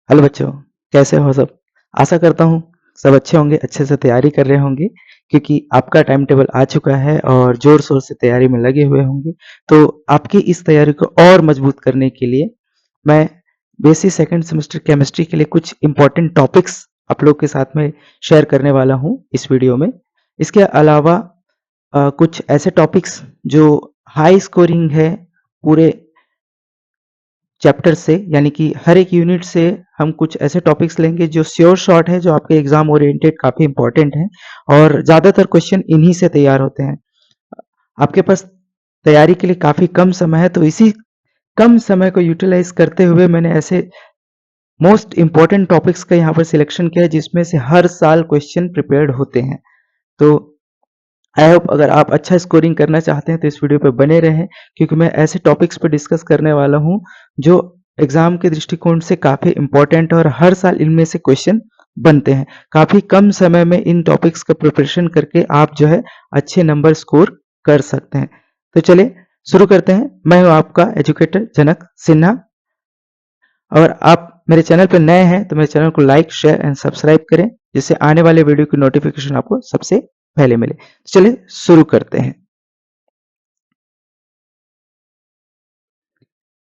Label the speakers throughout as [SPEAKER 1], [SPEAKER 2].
[SPEAKER 1] Hello बच्चों, कैसे हो सब। आशा करता हूँ सब अच्छे होंगे, अच्छे से तैयारी कर रहे होंगे क्योंकि आपका टाइम टेबल आ चुका है और जोर शोर से तैयारी में लगे हुए होंगे। तो आपकी इस तैयारी को और मजबूत करने के लिए मैं बेसिक सेकंड सेमेस्टर केमिस्ट्री के लिए कुछ इंपॉर्टेंट टॉपिक्स आप लोग के साथ में शेयर करने वाला हूँ इस वीडियो में। इसके अलावा कुछ ऐसे टॉपिक्स जो हाई स्कोरिंग है पूरे चैप्टर से, यानी कि हर एक यूनिट से हम कुछ ऐसे टॉपिक्स लेंगे जो श्योर शॉट है, जो आपके एग्जाम ओरिएंटेड काफी इंपॉर्टेंट है और ज्यादातर क्वेश्चन इन्हीं से तैयार होते हैं। आपके पास तैयारी के लिए काफी कम समय है, तो इसी कम समय को यूटिलाइज करते हुए मैंने ऐसे मोस्ट इंपॉर्टेंट टॉपिक्स का यहाँ पर सिलेक्शन किया है जिसमें से हर साल क्वेश्चन प्रिपेयर्ड होते हैं। तो आई होप अगर आप अच्छा स्कोरिंग करना चाहते हैं तो इस वीडियो पे बने रहें, क्योंकि मैं ऐसे टॉपिक्स पर डिस्कस करने वाला हूं जो एग्जाम के दृष्टिकोण से काफी इंपॉर्टेंट है और हर साल इनमें से क्वेश्चन बनते हैं। काफी कम समय में इन टॉपिक्स का प्रिपरेशन करके आप जो है अच्छे नंबर स्कोर कर सकते हैं। तो चलिए शुरू करते हैं। मैं हूं आपका एजुकेटर जनक सिन्हा, और आप मेरे चैनल पर नए हैं तो मेरे चैनल को लाइक, शेयर एंड सब्सक्राइब करें, जिससे आने वाले वीडियो की नोटिफिकेशन आपको सबसे पहले मिले। चलिए शुरू करते हैं।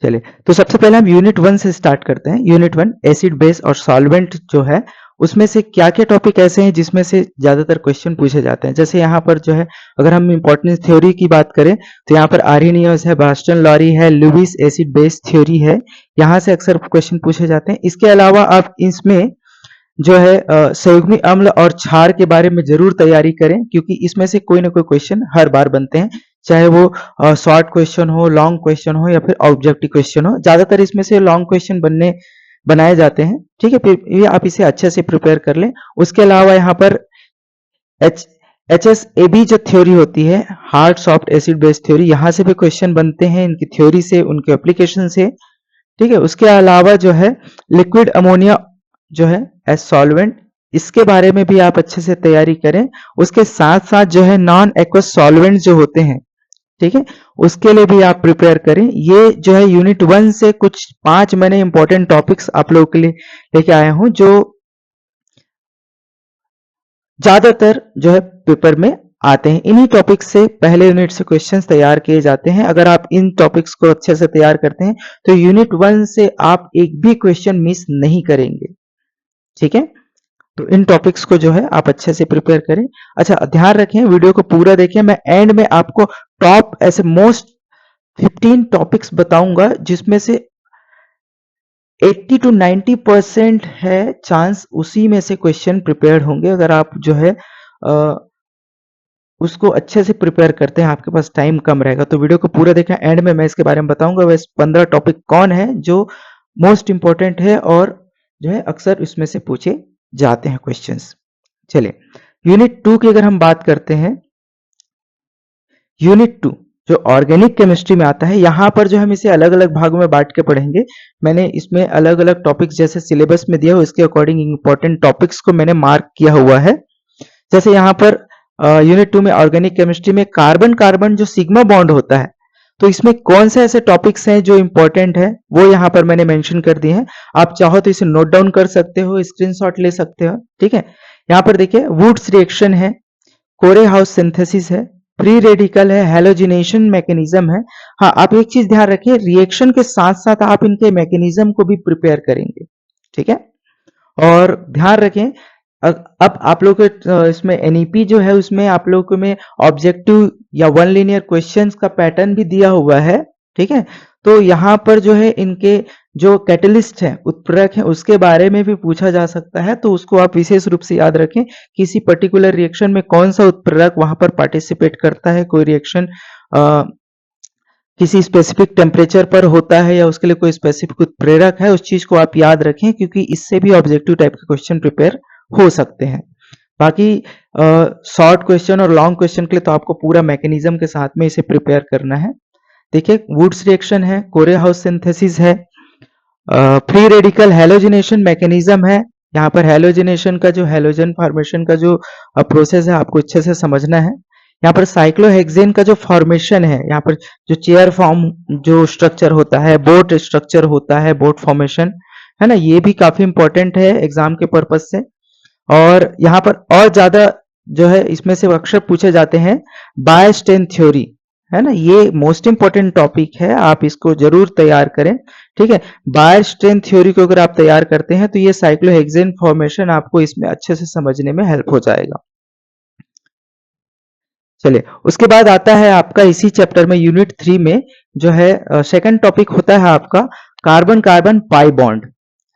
[SPEAKER 1] चलिए, तो सबसे पहले हम यूनिट 1 से स्टार्ट करते हैं। यूनिट 1 एसिड बेस और सॉल्वेंट जो है उसमें से क्या क्या टॉपिक ऐसे हैं जिसमें से ज्यादातर क्वेश्चन पूछे जाते हैं। जैसे यहाँ पर जो है अगर हम इंपॉर्टेंस थ्योरी की बात करें तो यहाँ पर आर्हेनियस है, बास्टन लॉरी है, लुईस एसिड बेस थ्योरी है, यहाँ से अक्सर क्वेश्चन पूछे जाते हैं। इसके अलावा आप इसमें जो है संयुग्मी अम्ल और क्षार के बारे में जरूर तैयारी करें, क्योंकि इसमें से कोई ना कोई क्वेश्चन हर बार बनते हैं, चाहे वो शॉर्ट क्वेश्चन हो, लॉन्ग क्वेश्चन हो या फिर ऑब्जेक्टिव क्वेश्चन हो। ज्यादातर इसमें से लॉन्ग क्वेश्चन बनाए जाते हैं। ठीक है, फिर ये आप इसे अच्छे से प्रिपेयर कर लें। उसके अलावा यहाँ पर एच HSAB जो थ्योरी होती है, hard soft acid base theory, यहाँ से भी क्वेश्चन बनते हैं इनकी थ्योरी से, उनके एप्लीकेशन से। ठीक है, उसके अलावा जो है लिक्विड अमोनिया जो है एज सॉल्वेंट, इसके बारे में भी आप अच्छे से तैयारी करें। उसके साथ साथ जो है नॉन एक्वस सॉल्वेंट जो होते हैं, ठीक है, उसके लिए भी आप प्रिपेयर करें। ये जो है यूनिट 1 से कुछ 5 मैंने इंपॉर्टेंट टॉपिक्स आप लोगों के लिए लेके आया हूं जो ज्यादातर जो है पेपर में आते हैं। इन्हीं टॉपिक्स से पहले यूनिट से क्वेश्चंस तैयार किए जाते हैं। अगर आप इन टॉपिक्स को अच्छे से तैयार करते हैं तो यूनिट 1 से आप एक भी क्वेश्चन मिस नहीं करेंगे। ठीक है, तो इन टॉपिक्स को जो है आप अच्छे से प्रिपेयर करें। अच्छा, ध्यान रखें, वीडियो को पूरा देखें। मैं एंड में आपको टॉप ऐसे मोस्ट 15 टॉपिक्स बताऊंगा जिसमें से 80 to 90% है चांस उसी में से क्वेश्चन प्रिपेयर होंगे। अगर आप जो है उसको अच्छे से प्रिपेयर करते हैं, आपके पास टाइम कम रहेगा। तो वीडियो को पूरा देखें, एंड में मैं इसके बारे में बताऊंगा वैसे 15 टॉपिक कौन है जो मोस्ट इंपॉर्टेंट है और जो है अक्सर इसमें से पूछे जाते हैं क्वेश्चंस। चलिए, यूनिट 2 की अगर हम बात करते हैं, यूनिट 2 जो ऑर्गेनिक केमिस्ट्री में आता है, यहां पर जो हम इसे अलग अलग भागों में बांट के पढ़ेंगे। मैंने इसमें अलग अलग टॉपिक्स जैसे सिलेबस में दिया हो इसके अकॉर्डिंग इंपॉर्टेंट टॉपिक्स को मैंने मार्क किया हुआ है। जैसे यहाँ पर यूनिट 2 में ऑर्गेनिक केमिस्ट्री में कार्बन कार्बन जो सिग्मा बॉन्ड होता है, तो इसमें कौन से ऐसे टॉपिक्स हैं जो इंपॉर्टेंट है वो यहाँ पर मैंने मेंशन कर दिए हैं। आप चाहो तो इसे नोट डाउन कर सकते हो, स्क्रीनशॉट ले सकते हो। ठीक है, यहाँ पर देखिए वुड्स रिएक्शन है, कोरे हाउस सिंथेसिस है, फ्री रेडिकल है, हेलोजिनेशन मैकेनिज्म है। हाँ, आप एक चीज ध्यान रखें, रिएक्शन के साथ साथ आप इनके मैकेनिज्म को भी प्रिपेयर करेंगे। ठीक है, और ध्यान रखें अब आप लोग के इसमें एनईपी जो है उसमें आप लोगों में ऑब्जेक्टिव या वन लीनियर क्वेश्चंस का पैटर्न भी दिया हुआ है। ठीक है, तो यहाँ पर जो है इनके जो कैटलिस्ट है, उत्प्रेरक है, उसके बारे में भी पूछा जा सकता है। तो उसको आप विशेष रूप से याद रखें, किसी पर्टिकुलर रिएक्शन में कौन सा उत्प्रेरक वहां पर पार्टिसिपेट करता है, कोई रिएक्शन किसी स्पेसिफिक टेम्परेचर पर होता है या उसके लिए कोई स्पेसिफिक उत्प्रेरक है, उस चीज को आप याद रखें, क्योंकि इससे भी ऑब्जेक्टिव टाइप के क्वेश्चन प्रिपेयर हो सकते हैं। बाकी शॉर्ट क्वेश्चन और लॉन्ग क्वेश्चन के लिए तो आपको पूरा मैकेनिज्म के साथ में इसे प्रिपेयर करना है। देखिए, वुड्स रिएक्शन है, कोरे हाउस सिंथेसिस है, फ्री रेडिकल हैलोजिनेशन मैकेनिज्म है। यहाँ पर हैलोजिनेशन का जो हैलोजन फॉर्मेशन का जो प्रोसेस है आपको अच्छे से समझना है। यहाँ पर साइक्लोहेक्सेन का जो फॉर्मेशन है, यहाँ पर जो चेयर फॉर्म जो स्ट्रक्चर होता है, बोट स्ट्रक्चर होता है, बोट फॉर्मेशन, है ना, ये भी काफी इंपॉर्टेंट है एग्जाम के पर्पज से। और यहाँ पर और ज्यादा जो है इसमें से अक्षर पूछे जाते हैं बायस स्ट्रेंथ थ्योरी, है ना, ये मोस्ट इंपॉर्टेंट टॉपिक है, आप इसको जरूर तैयार करें। ठीक है, बायस स्ट्रेंथ थ्योरी को अगर आप तैयार करते हैं तो ये साइक्लोहेक्सेन फॉर्मेशन आपको इसमें अच्छे से समझने में हेल्प हो जाएगा। चलिए, उसके बाद आता है आपका इसी चैप्टर में यूनिट 3 में जो है सेकंड टॉपिक होता है आपका कार्बन कार्बन पाई बॉन्ड,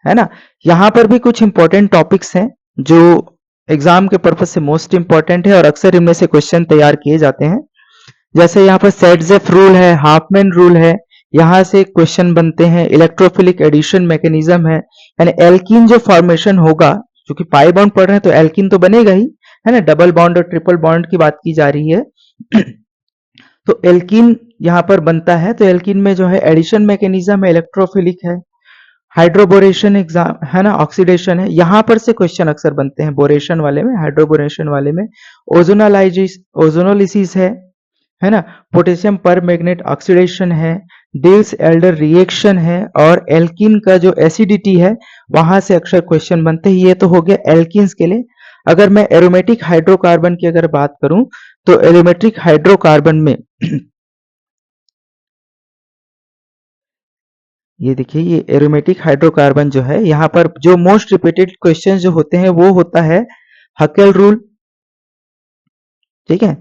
[SPEAKER 1] है ना। यहाँ पर भी कुछ इंपॉर्टेंट टॉपिक्स हैं जो एग्जाम के पर्पज से मोस्ट इंपॉर्टेंट है और अक्सर इनमें से क्वेश्चन तैयार किए जाते हैं। जैसे यहाँ पर सेटजेफ रूल है, हाफमैन रूल है, यहाँ से क्वेश्चन बनते हैं। इलेक्ट्रोफिलिक एडिशन मैकेनिज्म है, यानी एल्कीन जो फॉर्मेशन होगा, क्योंकि पाई बॉन्ड पढ़ रहे हैं तो एल्कीन तो बनेगा ही, है ना, डबल बॉन्ड और ट्रिपल बॉन्ड की बात की जा रही है। तो एल्कीन यहाँ पर बनता है, तो एल्कीन में जो है एडिशन मैकेनिज्म है, इलेक्ट्रोफिलिक है, हाइड्रोबोरेशन एग्जाम है ना, ऑक्सीडेशन है, यहाँ पर से क्वेश्चन अक्सर बनते हैं बोरेशन वाले में, हाइड्रोबोरेशन वाले में, ओजोनोलिसिस है ना, पोटेशियम पर मैग्नेट ऑक्सीडेशन है, डिल्स एल्डर रिएक्शन है, और एल्कीन का जो एसिडिटी है वहां से अक्सर क्वेश्चन बनते हैं। ये तो हो गया एल्कीन्स के लिए। अगर मैं एरोमेटिक हाइड्रोकार्बन की अगर बात करूं तो एरोमेटिक हाइड्रोकार्बन में ये देखिए, ये एरोमेटिक हाइड्रोकार्बन जो है, यहाँ पर जो मोस्ट रिपीटेड क्वेश्चन जो होते हैं वो होता है हकेल रूल। ठीक है,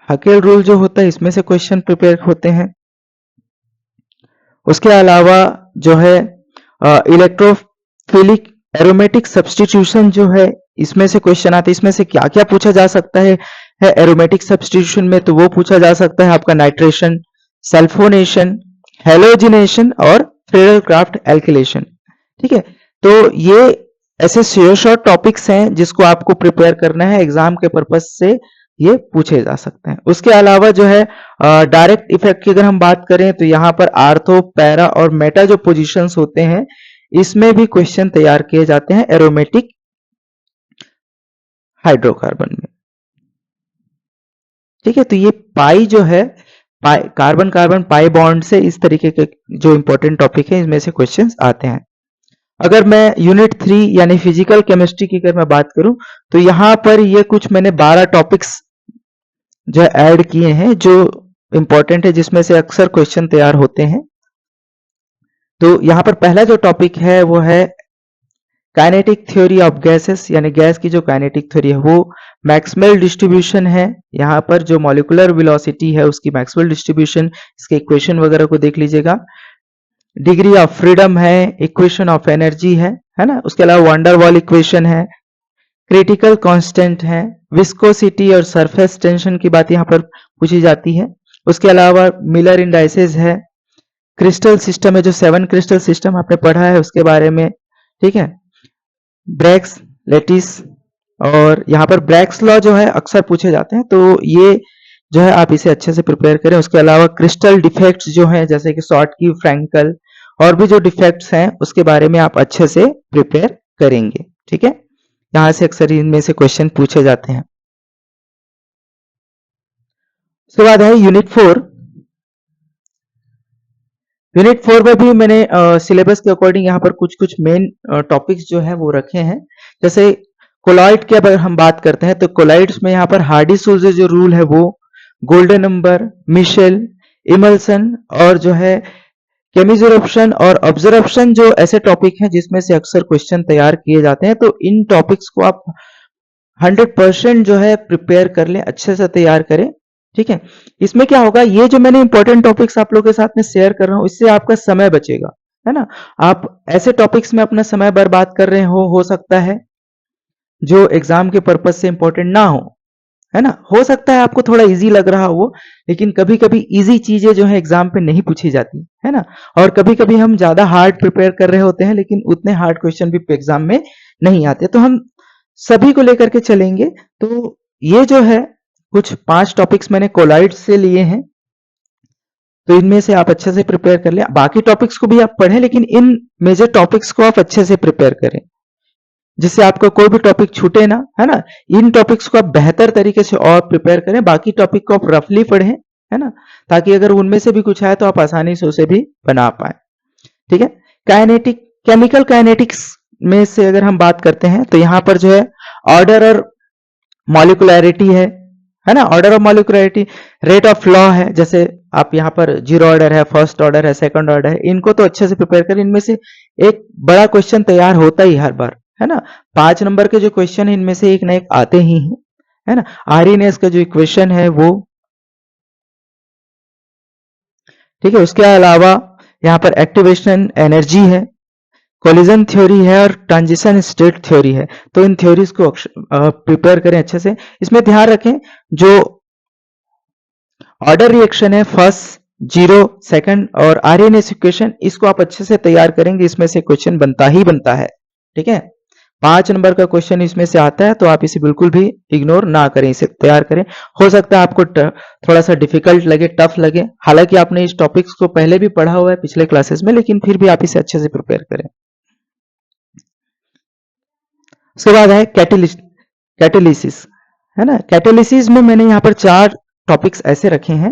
[SPEAKER 1] हकेल रूल जो होता है इसमें से क्वेश्चन प्रिपेयर होते हैं। उसके अलावा जो है इलेक्ट्रोफिलिक एरोमेटिक सब्स्टिट्यूशन जो है, इसमें से क्वेश्चन आते हैं। इसमें से क्या क्या पूछा जा सकता है एरोमेटिक सब्स्टिट्यूशन में, तो वो पूछा जा सकता है आपका नाइट्रेशन, सल्फोनेशन, हेलोजिनेशन और फ्रेडल क्राफ्ट एल्किलेशन। ठीक है, तो ये ऐसे शॉर्ट टॉपिक्स हैं जिसको आपको प्रिपेयर करना है एग्जाम के पर्पज से, ये पूछे जा सकते हैं। उसके अलावा जो है डायरेक्ट इफेक्ट की अगर हम बात करें तो यहाँ पर आर्थो, पैरा और मेटा जो पोजीशंस होते हैं इसमें भी क्वेश्चन तैयार किए जाते हैं एरोमेटिक हाइड्रोकार्बन में। ठीक है, तो ये पाई जो है, पाई कार्बन कार्बन पाई बॉन्ड से इस तरीके के जो इंपॉर्टेंट टॉपिक है इसमें से क्वेश्चंस आते हैं। अगर मैं यूनिट 3 यानी फिजिकल केमिस्ट्री की अगर मैं बात करूं तो यहां पर ये कुछ मैंने 12 टॉपिक्स जो ऐड किए हैं जो इंपॉर्टेंट है, जिसमें से अक्सर क्वेश्चन तैयार होते हैं। तो यहां पर पहला जो टॉपिक है वो है काइनेटिक थ्योरी ऑफ गैसेस, यानी गैस की जो काइनेटिक थ्योरी है वो मैक्सवेल डिस्ट्रीब्यूशन है। यहाँ पर जो मॉलिक्यूलर वेलोसिटी है उसकी मैक्सवेल डिस्ट्रीब्यूशन, इसके इक्वेशन वगैरह को देख लीजिएगा। डिग्री ऑफ फ्रीडम है, इक्वेशन ऑफ एनर्जी है ना। उसके अलावा वंडरवॉल इक्वेशन है, क्रिटिकल कांस्टेंट है, विस्कोसिटी और सरफेस टेंशन की बात यहाँ पर पूछी जाती है। उसके अलावा मिलर इंडाइसेस है, क्रिस्टल सिस्टम है, जो 7 क्रिस्टल सिस्टम आपने पढ़ा है उसके बारे में। ठीक है, ब्रैग्स लैटिस, और यहाँ पर ब्रैग्स लॉ जो है अक्सर पूछे जाते हैं, तो ये जो है आप इसे अच्छे से प्रिपेयर करें। उसके अलावा क्रिस्टल डिफेक्ट्स जो हैं जैसे कि शॉर्टकी, फ्रैंकल और भी जो डिफेक्ट्स हैं उसके बारे में आप अच्छे से प्रिपेयर करेंगे। ठीक है, यहाँ से अक्सर इनमें से क्वेश्चन पूछे जाते हैं। उसके बाद है यूनिट 4। यूनिट 4 में भी मैंने सिलेबस के अकॉर्डिंग यहाँ पर कुछ कुछ मेन टॉपिक्स जो है वो रखे हैं। जैसे कोलॉइड की अगर हम बात करते हैं तो कोलॉइड्स में यहाँ पर हार्डी सूजे जो रूल है वो, गोल्डन नंबर, मिशेल, इमल्सन और जो है केमिजोरप्शन और ऑब्जर्वेशन, जो ऐसे टॉपिक हैं जिसमें से अक्सर क्वेश्चन तैयार किए जाते हैं। तो इन टॉपिक्स को आप 100% जो है प्रिपेयर कर लें, अच्छे से तैयार करें। ठीक है, इसमें क्या होगा, ये जो मैंने इंपॉर्टेंट टॉपिक्स आप लोगों के साथ में शेयर कर रहा हूं इससे आपका समय बचेगा, है ना। आप ऐसे टॉपिक्स में अपना समय बर्बाद कर रहे हो सकता है जो एग्जाम के पर्पज से इंपॉर्टेंट ना हो, है ना। हो सकता है आपको थोड़ा इजी लग रहा हो, लेकिन कभी कभी इजी चीजें जो है एग्जाम पे नहीं पूछी जाती, है ना। और कभी कभी हम ज्यादा हार्ड प्रिपेयर कर रहे होते हैं लेकिन उतने हार्ड क्वेश्चन भी एग्जाम में नहीं आते, तो हम सभी को लेकर के चलेंगे। तो ये जो है कुछ 5 टॉपिक्स मैंने कोलाइड से लिए हैं, तो इनमें से आप अच्छे से प्रिपेयर कर लें। बाकी टॉपिक्स को भी आप पढ़ें लेकिन इन मेजर टॉपिक्स को आप अच्छे से प्रिपेयर करें जिससे आपका कोई भी टॉपिक छूटे ना, है ना। इन टॉपिक्स को आप बेहतर तरीके से और प्रिपेयर करें, बाकी टॉपिक को आप रफली पढ़ें, है ना, ताकि अगर उनमें से भी कुछ आए तो आप आसानी से उसे भी बना पाए। ठीक है, काइनेटिक, केमिकल काइनेटिक्स में से अगर हम बात करते हैं तो यहाँ पर जो है ऑर्डर और मॉलिकुलैरिटी है ना, order of molecularity, rate of law है, जैसे आप यहाँ पर जीरो ऑर्डर है, फर्स्ट ऑर्डर है, सेकंड ऑर्डर है, इनको तो अच्छे से प्रिपेयर करें। इनमें से एक बड़ा क्वेश्चन तैयार होता ही हर बार, है ना। 5 नंबर के जो क्वेश्चन है इनमें से एक ना एक आते ही हैं, है ना। आरएनएस का जो इक्वेशन है वो, ठीक है। उसके अलावा यहाँ पर एक्टिवेशन एनर्जी है, कोलिजन थ्योरी है और ट्रांजिशन स्टेट थ्योरी है। तो इन थ्योरीज को प्रिपेयर करें अच्छे से। इसमें ध्यान रखें जो ऑर्डर रिएक्शन है, फर्स्ट, जीरो, सेकंड और आरएनएस इक्वेशन, इसको आप अच्छे से तैयार करेंगे, इसमें से क्वेश्चन बनता ही बनता है, ठीक है। 5 नंबर का क्वेश्चन इसमें से आता है, तो आप इसे बिल्कुल भी इग्नोर ना करें, इसे तैयार करें। हो सकता है आपको थोड़ा सा डिफिकल्ट लगे, टफ लगे, हालांकि आपने इस टॉपिक्स को पहले भी पढ़ा हुआ है पिछले क्लासेस में, लेकिन फिर भी आप इसे अच्छे से प्रिपेयर करें। उसके बाद है कैटेलिसिस, है ना। कैटेलिसिस में मैंने यहाँ पर 4 टॉपिक्स ऐसे रखे हैं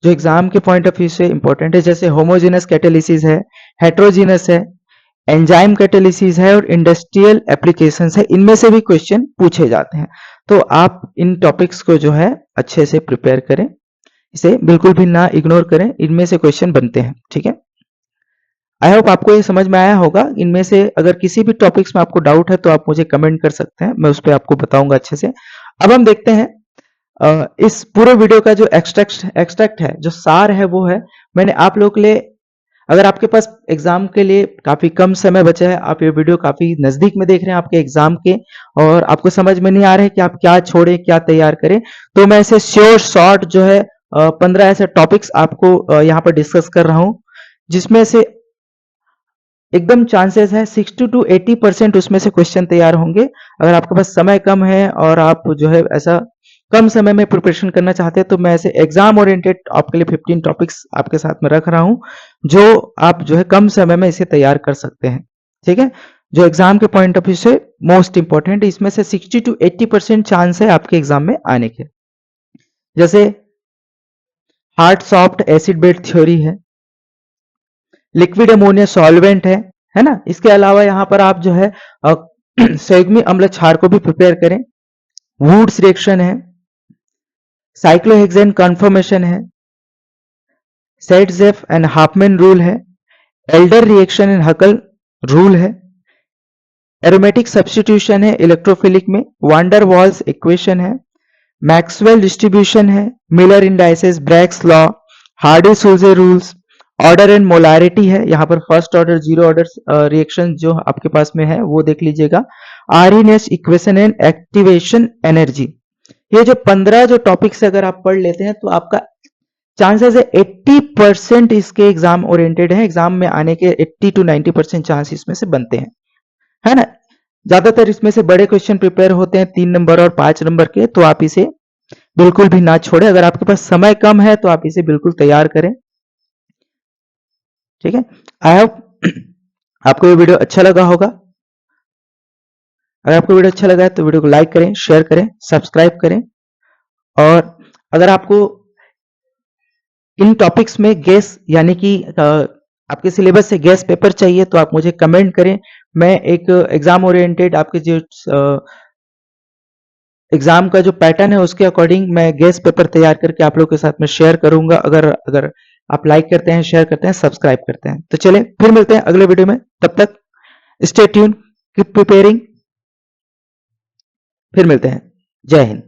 [SPEAKER 1] जो एग्जाम के पॉइंट ऑफ व्यू से इंपॉर्टेंट है, जैसे होमोजेनस कैटेलिसिस है, हेट्रोजीनस है, एंजाइम कैटेलिसिस है और इंडस्ट्रियल एप्लीकेशंस है। इनमें से भी क्वेश्चन पूछे जाते हैं, तो आप इन टॉपिक्स को जो है अच्छे से प्रिपेयर करें, इसे बिल्कुल भी ना इग्नोर करें, इनमें से क्वेश्चन बनते हैं, ठीक है। आई होप आपको ये समझ में आया होगा। इनमें से अगर किसी भी टॉपिक्स में आपको डाउट है तो आप मुझे कमेंट कर सकते हैं, मैं उस पर आपको बताऊंगा अच्छे से। अब हम देखते हैं इस पूरे वीडियो का जो एक्सट्रैक्ट है, जो सार है, वो है मैंने आप लोगों के लिए, अगर आपके पास एग्जाम के लिए काफी कम समय बचा है, आप ये वीडियो काफी नजदीक में देख रहे हैं आपके एग्जाम के, और आपको समझ में नहीं आ रहा है कि आप क्या छोड़े क्या तैयार करें, तो मैं ऐसे श्योर शॉर्ट जो है 15 ऐसे टॉपिक्स आपको यहाँ पर डिस्कस कर रहा हूं, जिसमें से एकदम चांसेस है 60 to 80% उसमें से क्वेश्चन तैयार होंगे। अगर आपके पास समय कम है और आप जो है ऐसा कम समय में प्रिपरेशन करना चाहते हैं, तो मैं ऐसे एग्जाम ओरिएंटेड आपके लिए 15 टॉपिक्स आपके साथ में रख रहा हूं, जो आप जो है कम समय में इसे तैयार कर सकते हैं, ठीक है। जो एग्जाम के पॉइंट ऑफ व्यू से मोस्ट इंपॉर्टेंट, इसमें से 60 to 80% चांस है आपके एग्जाम में आने के। जैसे hard soft acid base theory है, लिक्विड अमोनिया सॉल्वेंट है ना। इसके अलावा यहां पर आप जो है संयुग्मी अम्ल क्षार को भी प्रिपेयर करें, वुड्स रिएक्शन है, साइक्लोहेक्सेन कन्फर्मेशन है, सेट्जेफ एंड हाफमैन रूल है, Alder reaction and Huckel rule है, एरोमेटिक सब्स्टिट्यूशन है इलेक्ट्रोफिलिक में, वांडर वॉल्स इक्वेशन है, मैक्सवेल डिस्ट्रीब्यूशन है, Miller indices, Bragg's law, Hardy सूजे रूल्स, ऑर्डर एंड मोलारिटी है। यहाँ पर first order zero order reaction जो आपके पास में है वो देख लीजिएगा, Arrhenius equation and activation energy. ये जो 15 जो टॉपिक्स अगर आप पढ़ लेते हैं तो आपका चांसेस है 80% इसके एग्जाम ओरिएंटेड है, एग्जाम में आने के 80 to 90% चांस इसमें से बनते हैं, है ना। ज्यादातर इसमें से बड़े क्वेश्चन प्रिपेयर होते हैं 3 नंबर और 5 नंबर के, तो आप इसे बिल्कुल भी ना छोड़े। अगर आपके पास समय कम है तो आप इसे बिल्कुल तैयार करें, ठीक है। आई होप आपको ये वीडियो अच्छा लगा होगा। अगर आपको वीडियो अच्छा लगा है तो वीडियो को लाइक करें, शेयर करें, सब्सक्राइब करें, और अगर आपको इन टॉपिक्स में गेस यानी कि आपके सिलेबस से गेस पेपर चाहिए तो आप मुझे कमेंट करें। मैं एक एग्जाम ओरिएंटेड आपके जो एग्जाम का जो पैटर्न है उसके अकॉर्डिंग मैं गेस पेपर तैयार करके आप लोगों के साथ में शेयर करूंगा, अगर अगर आप लाइक करते हैं, शेयर करते हैं, सब्सक्राइब करते हैं। तो चलिए फिर मिलते हैं अगले वीडियो में, तब तक स्टे ट्यून, कीप प्रिपेयरिंग, फिर मिलते हैं। जय हिंद।